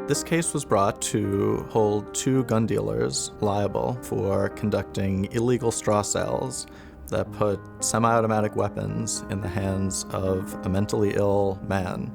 This case was brought to hold 2 gun dealers liable for conducting illegal straw sales that put semi-automatic weapons in the hands of a mentally ill man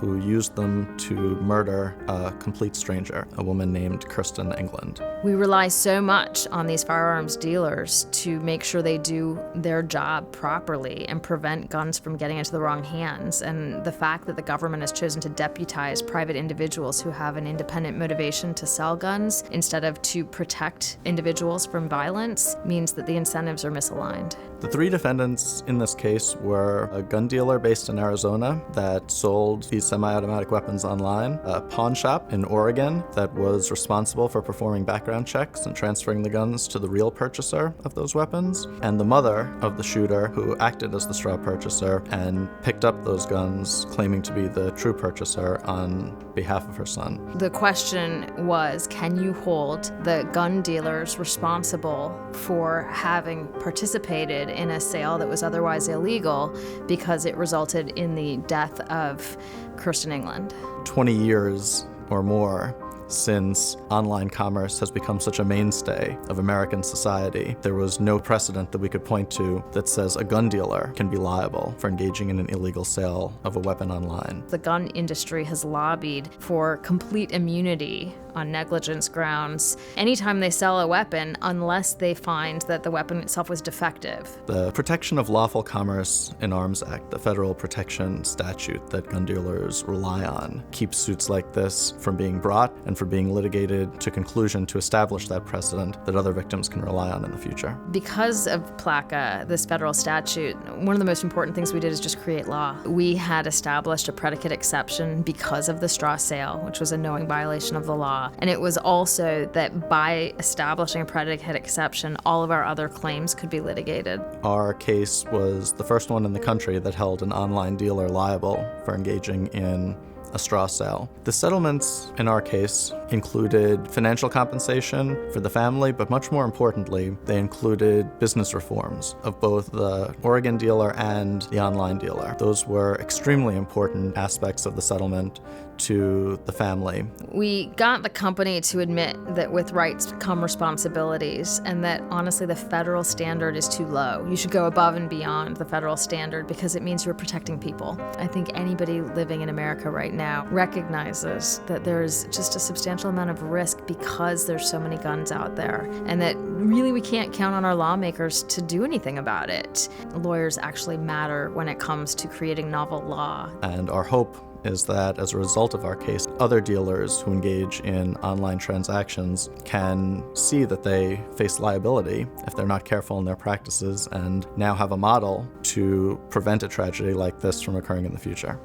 who used them to murder a complete stranger, a woman named Kirsten Englund. We rely so much on these firearms dealers to make sure they do their job properly and prevent guns from getting into the wrong hands. And the fact that the government has chosen to deputize private individuals who have an independent motivation to sell guns instead of to protect individuals from violence means that the incentives are misaligned. The 3 defendants in this case were a gun dealer based in Arizona that sold these semi-automatic weapons online, a pawn shop in Oregon that was responsible for performing background checks and transferring the guns to the real purchaser of those weapons, and the mother of the shooter who acted as the straw purchaser and picked up those guns, claiming to be the true purchaser on behalf of her son. The question was, can you hold the gun dealers responsible for having participated in a sale that was otherwise illegal because it resulted in the death of Kirsten Englund? 20 years or more since online commerce has become such a mainstay of American society, there was no precedent that we could point to that says a gun dealer can be liable for engaging in an illegal sale of a weapon online. The gun industry has lobbied for complete immunity on negligence grounds anytime they sell a weapon, unless they find that the weapon itself was defective. The Protection of Lawful Commerce in Arms Act, the federal protection statute that gun dealers rely on, keeps suits like this from being brought and for being litigated to conclusion to establish that precedent that other victims can rely on in the future. Because of PLACA, this federal statute, one of the most important things we did is just create law. We had established a predicate exception because of the straw sale, which was a knowing violation of the law. And it was also that by establishing a predicate exception, all of our other claims could be litigated. Our case was the first one in the country that held an online dealer liable for engaging in a straw sale. The settlements in our case included financial compensation for the family, but much more importantly, they included business reforms of both the Oregon dealer and the online dealer. Those were extremely important aspects of the settlement to the family. We got the company to admit that with rights come responsibilities, and that honestly the federal standard is too low. You should go above and beyond the federal standard because it means you're protecting people. I think anybody living in America right now recognizes that there is just a substantial amount of risk because there's so many guns out there, and that really we can't count on our lawmakers to do anything about it. Lawyers actually matter when it comes to creating novel law. And our hope is that as a result of our case, other dealers who engage in online transactions can see that they face liability if they're not careful in their practices and now have a model to prevent a tragedy like this from occurring in the future.